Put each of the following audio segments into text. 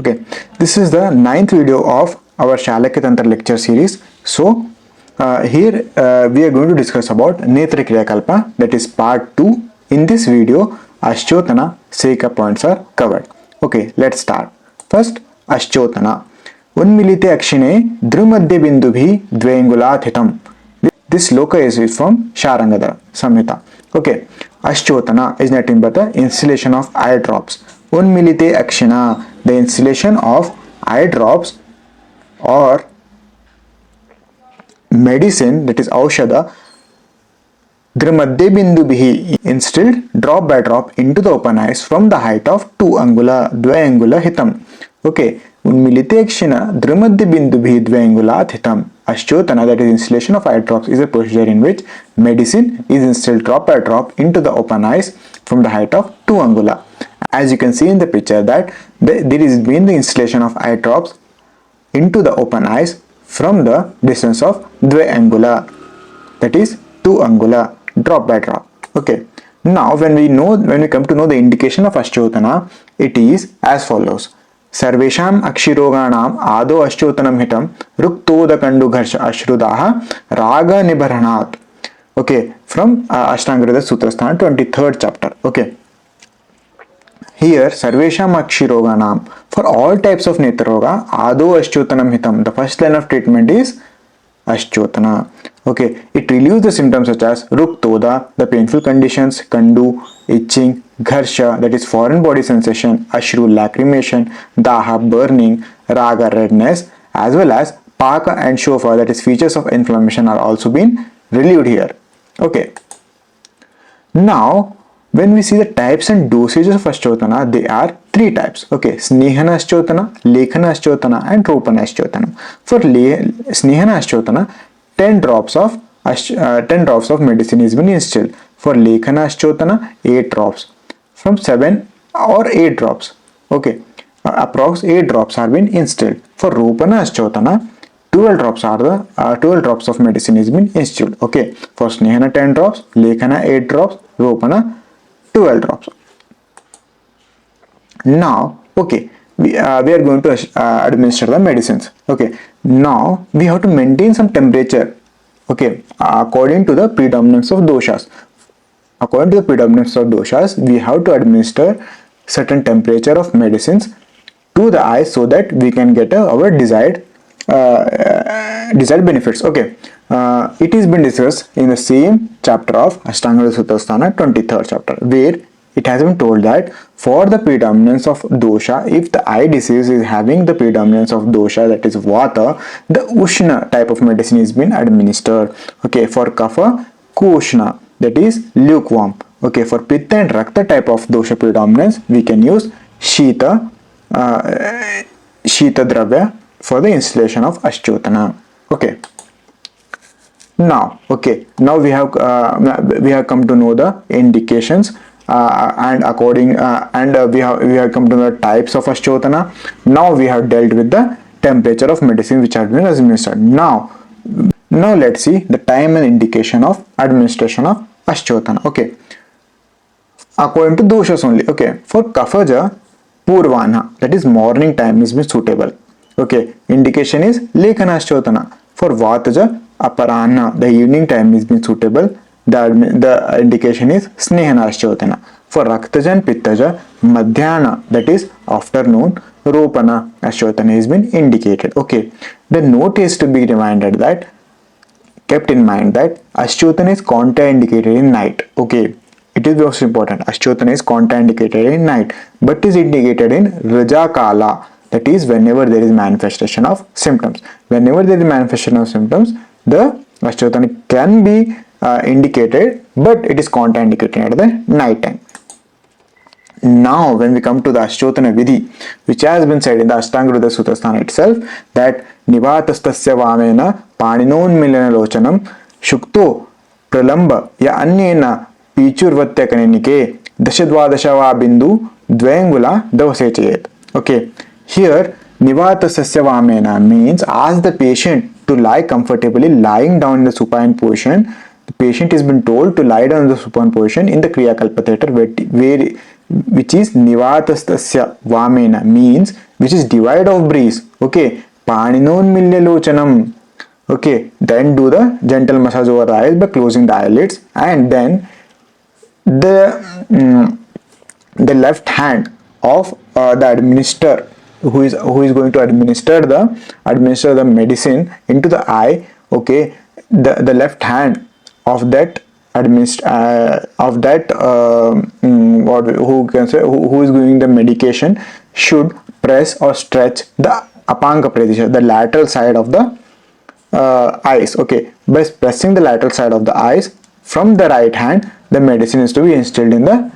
Okay, this is the ninth video of our Shalakyatantra lecture series. So here we are going to discuss about Netra Kriyakalpa, that is part 2. In this video, Aschotana, Seka points are covered. Okay, let's start. First, Aschotana. Unmilite akshine dhrumadya bindubhi dvengulath hitam. This sloka is from Sharangada Samhita. Okay, Aschotana is nothing but the installation of eye drops. Unmilite akshina, the installation of eye drops or medicine, that is aushada, dhrumadya bindubhi, instilled drop by drop into the open eyes from the height of 2 angula, dvayangula hitam. Okay, unmilite akshina dhrumadya bindubhi dvayangulat hitam. Aschotana, that is installation of eye drops, is a procedure in which medicine is instilled drop by drop into the open eyes from the height of 2 angula. As you can see in the picture that there is been the installation of eye drops into the open eyes from the distance of dve angula, that is 2 angula, drop by drop. Okay. Now when we come to know the indication of Aschotana, it is as follows. सर्वेषाम् अक्षिरोगाणाम् आदौ अश्चोतनं हितं रुक्तोदकण्डुघर्ष अश्रुदाः रागनिबर्हणात्. Okay, from Ashtanga Sutrasthana 23rd chapter. Okay, here sarvesham akshiroganam, for all types of netraroga ado aschyotanam hitam, the first line of treatment is Aschotana. Okay, it relieves the symptoms such as ruktoda, the painful conditions, kandu, itching, gharsha, that is foreign body sensation, ashru, lacrimation, daha, burning, raga, redness, as well as paka and shofa, that is features of inflammation, are also been relieved here. Okay, now when we see the types and dosages of Aschotana, they are 3 types. Okay, Snehana Aschotana, Lekhana Aschotana and Ropana Aschotana. For Snehana Aschotana, 10 drops of medicine is been instilled. For Lekhana Aschotana, 8 drops. From 7 or 8 drops. Okay, approx 8 drops are been instilled. For Ropana Aschotana, 12 drops of medicine is been instilled. Okay, for Snehana 10 drops, Lekhana 8 drops, Ropana 12 drops. Now, okay, we are going to administer the medicines. Okay, now we have to maintain some temperature. Okay, according to the predominance of doshas. According to the predominance of doshas, we have to administer certain temperature of medicines to the eyes so that we can get our desired benefits. Okay, it has been discussed in the same chapter of Ashtanga Sutrasthana 23rd chapter, where it has been told that for the predominance of dosha, if the eye disease is having the predominance of dosha, that is vata, the ushna type of medicine is been administered. Okay, for kapha, kushna, that is lukewarm. Okay, for pitta and rakta type of dosha predominance, we can use shita dravya for the installation of Aschotana. Okay. Now we have come to know the indications and we have come to know the types of Aschotana. Now we have dealt with the temperature of medicine which has been administered. Now let's see the time and indication of administration of Aschotana. Okay, according to doshas only. Okay, for kaphaja, purvana, that is morning time is been suitable. Okay, indication is Lekhana Aschotana. For vataja, aparana, the evening time is been suitable. The indication is Snehana Aschotana. For raktaja and pittaja, madhyana, that is afternoon, ropana Aschotana has been indicated. Okay, the note is to be kept in mind that Aschotana is contraindicated in night. Okay, it is most important. Aschotana is contraindicated in night, but is indicated in rajakala, that is whenever there is manifestation of symptoms. Whenever there is manifestation of symptoms, the Aschotana can be indicated, but it is contraindicated at the night time. Now when we come to the Aschotana Vidhi, which has been said in the Ashtanga Sutrasthana itself, that nivatastasya vamena paninonmilana lochanam shukto pralamba ya annena pichurvatya kaninike dashadvadashava bindu dvayangula davasechayet. Okay, here nivatasasya vamena means ask the patient to lie comfortably, lying down in the supine position. The patient has been told to lie down in the supine position in the kriyakalpa theatre, where which is nivatastasya vamena means which is divide of breeze. Okay, paninon lochanam. Okay, then do the gentle massage over the eyes by closing the eyelids, and then the the left hand of the administer who is going to administer the medicine into the eye. Okay, the left hand of that what who can say who is giving the medication should press or stretch the apanga pradesha, the lateral side of the eyes. Okay, by pressing the lateral side of the eyes from the right hand, the medicine is to be instilled in the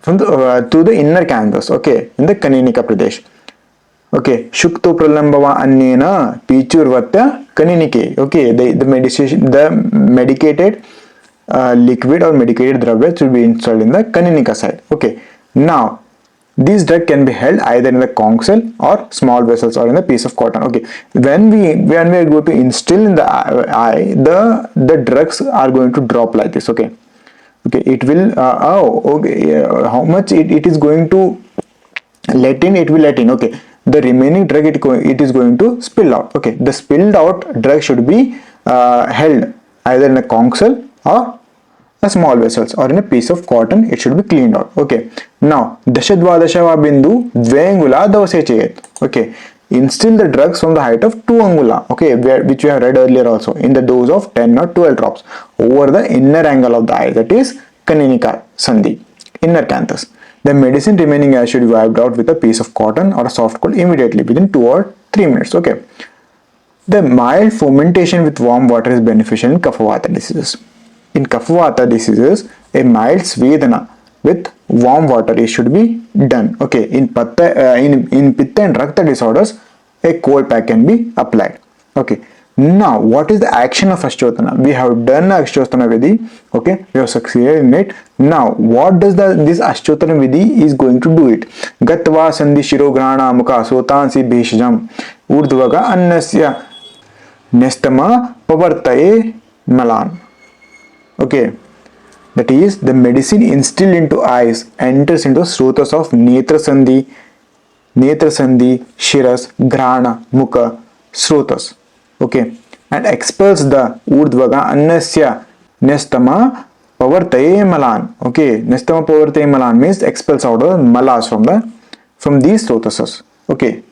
from the to the inner canthus. Okay, in the kaninika pradesh. Okay, shukto pralambava annena pichurvatya kaninike. Okay, the medicated liquid or medicated dravya should be installed in the kaninika side. Okay, now this drug can be held either in the conch cell or small vessels or in a piece of cotton. Okay, when we are going to instill in the eye, the drugs are going to drop like this. Okay, okay, it will how much it is going to let in, it will let in. Okay, the remaining drug it is going to spill out. Okay, the spilled out drug should be held either in a conch shell or a small vessels or in a piece of cotton. It should be cleaned out. Okay, now dashadvadashava bindu dvengula dosage chayet. Okay, instill the drugs from the height of 2 angula. Okay, which we have read earlier also, in the dose of 10 or 12 drops over the inner angle of the eye, that is kaninika sandhi, inner canthus. The medicine remaining eye should be wiped out with a piece of cotton or a soft coat immediately within 2 or 3 minutes. Okay, the mild fomentation with warm water is beneficial in kaphavata diseases. In kaphavata diseases, a mild svedana with warm water it should be done. Okay, in pitta and rakta disorders, a cold pack can be applied. Okay, now what is the action of Aschotana? We have done Aschotana Vidhi. Okay, we have succeeded in it. Now what does this Aschotana Vidhi is going to do it? Gatva sandhi shirograna mukha sotansi bhishjam urdhvaga annasya nestama pavartaye malan. Okay, that is the medicine instilled into eyes enters into srotas of Netra Sandhi, Shiras, Grana, Mukha, Srotas. Okay, and expels the Urdhvaga Annasya Nestama Pavartaye Malan. Okay, Nestama Pavartaye Malan means expels out the malas from these srotasas. Okay,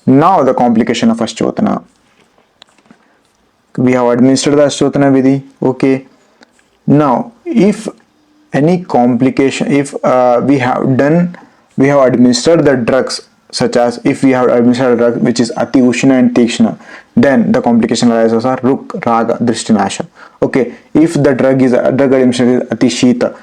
now the complication of Aschotana. We have administered the Aschotana Vidhi. Okay, now if any complication, if we have administered the drugs, such as if we have administered a drug which is Ati Ushna and Tikshna, then the complication arises are Ruk, Raga, Drishtinasha. Okay, if the drug administration is Ati Shita,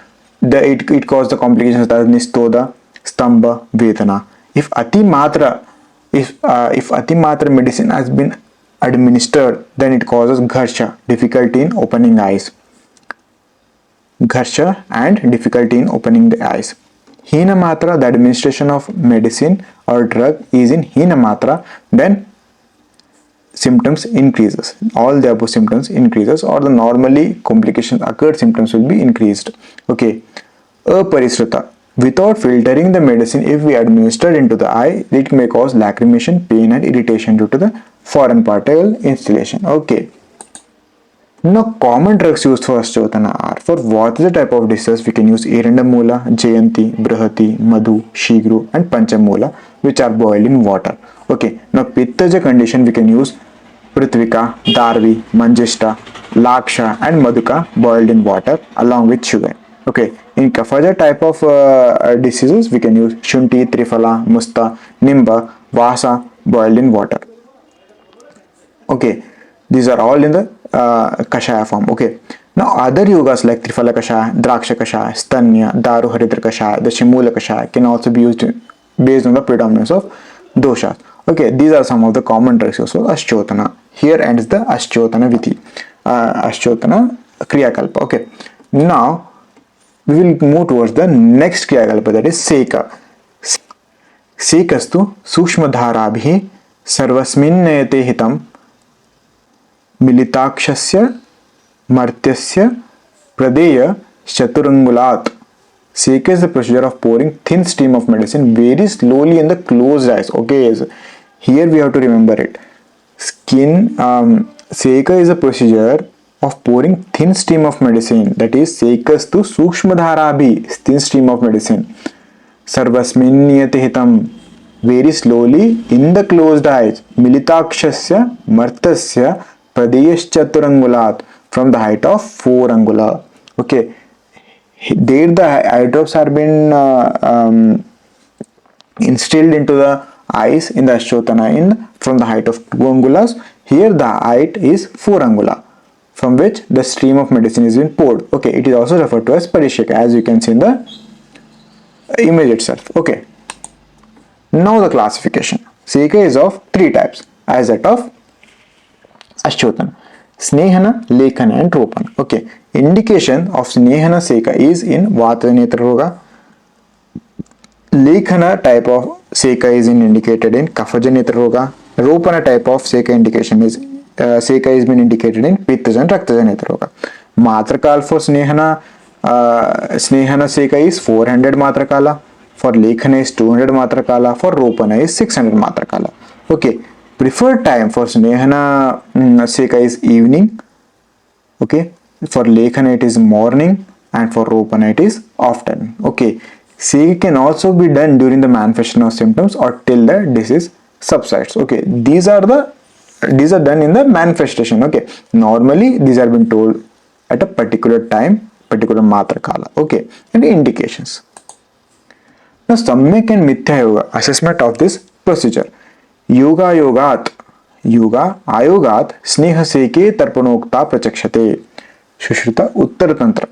it causes the complications as Nistoda, Stamba, Vedana. If Ati Matra, if Ati Matra medicine has been administered, then it causes Gharsha, difficulty in opening eyes. Gharsha and difficulty in opening the eyes. Hina Matra, the administration of medicine or drug is in Hina Matra, then symptoms increases. All the above symptoms increases, or the normally complications occurred symptoms will be increased. Okay, Aparisruta. Without filtering the medicine, if we administer into the eye, it may cause lacrimation, pain and irritation due to the foreign particle installation. Okay. Now, common drugs used for Aschotana are, for what is the type of disease we can use Erandamula, Jayanti, Brihati, Madhu, Shigru and Panchamula, which are boiled in water. Okay. Now, Pittaja condition we can use Prithvika, Darvi, Manjishta, Laksha and Madhuka boiled in water along with sugar. Okay. In Kaphaja type of diseases we can use Shunti, Triphala, Musta, Nimba, Vasa boiled in water. Okay. These are all in the Kashaya form. Okay. Now other yogas like Triphala Kashaya, Draksha Kashaya, Stanya, Daru Haridra Kashaya, the Shimula Kashaya can also be used based on the predominance of doshas. Okay, these are some of the common drugs used for Aschotana. Here ends the Aschotana Vidhi. Aschotana Kriyakalpa. Okay. Now we will move towards the next kriyakalpa, that is Seka. Sekastu Sukshma Dharabhi Sarvasmin Nayate Hitam Militakshasya Martyasya Pradeya Chaturungulat Seka is the procedure of pouring thin stream of medicine very slowly in the closed eyes. Okay, so here we have to remember it. Seka is a procedure of pouring thin stream of medicine, that is Sekastu Sukshma Dhara, thin stream of medicine. Sarvasmin niyati hitam, very slowly in the closed eyes. Militakshasya martasya pradeyaschaturangulat, from the height of 4 angula. Okay, there the eye drops are been instilled into the eyes in the Aschotana from the height of 2 angulas. Here the height is 4 angula, from which the stream of medicine is being poured. Okay, it is also referred to as parishika, as you can see in the image itself. Okay, now the classification. Seka is of 3 types as that of Aschotana: Snehana, Lekhana and Ropana. Okay, indication of Snehana Seka is in Vata Netra Roga. Lekhana type of Seka is indicated in Kaphaja Netra Roga. Ropana type of Seka indication is Seka is been indicated in Pittaja and Raktaja Netra Roga. Maatra kala for Snehana Seka is 400 maatra kala. For Lekhana is 200 maatra kala. For Ropana is 600 maatra kala. Okay, preferred time for Snehana Seka is evening. Okay, for Lekhana it is morning, and for Ropana it is afternoon. Okay, Seka can also be done during the manifestation of symptoms or till the disease subsides. Okay, these are done in the manifestation. Okay, normally these are been told at a particular time, particular matra kala. Okay, and indications. Now Samyak and Mithya Yoga assessment of this procedure. Yoga ayogat sneha seke tarpanokta prachakshate. Shushruta Uttara Tantra.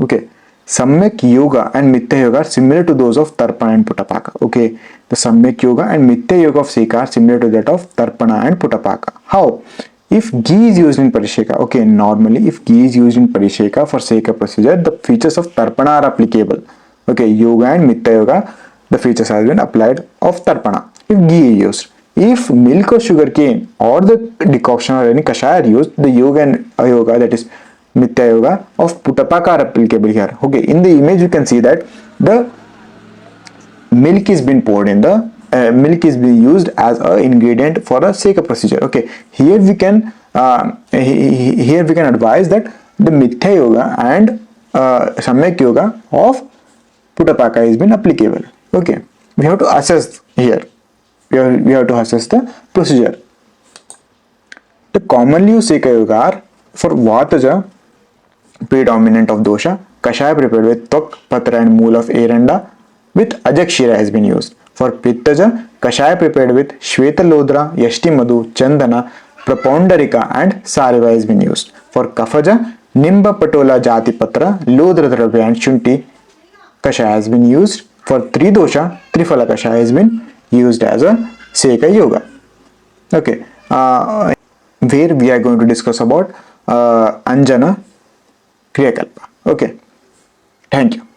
Okay, Samyak Yoga and Mithya Yoga are similar to those of Tarpana and Putapaka. Okay, the Samyak Yoga and Mithya Yoga of Seka are similar to that of Tarpana and Putapaka. How? If ghee is used in Parisheka, okay, normally if ghee is used in Parisheka for Seka procedure, the features of Tarpana are applicable. Okay, Yoga and Mithya Yoga, the features have been applied of Tarpana if ghee is used. If milk or sugar cane or the decoction or any kashaya are used, the Yoga and Ayoga, that is Mithya Yoga of Putapaka are applicable here. Okay, in the image you can see that the milk is being poured in the milk is being used as an ingredient for a Seka procedure. Okay, here we can advise that the Mithya Yoga and Samyak Yoga of Putapaka is been applicable. Okay, we have to assess here. We have to assess the procedure. The commonly used Seka Yoga are for Vataja, predominant of dosha, kashaya prepared with tok, patra and mool of eranda with ajak shira has been used. For Pittaja, kashaya prepared with shweta lodra, yashti madhu, chandana, prapondarika and sariva has been used. For Kaphaja, nimba patola jati patra, lodra dravya and shunti kashaya has been used. For Tridosha, Triphala kashaya has been used as a Seka Yoga. Okay, where we are going to discuss about Anjana Kriyakalpa. Okay, thank you.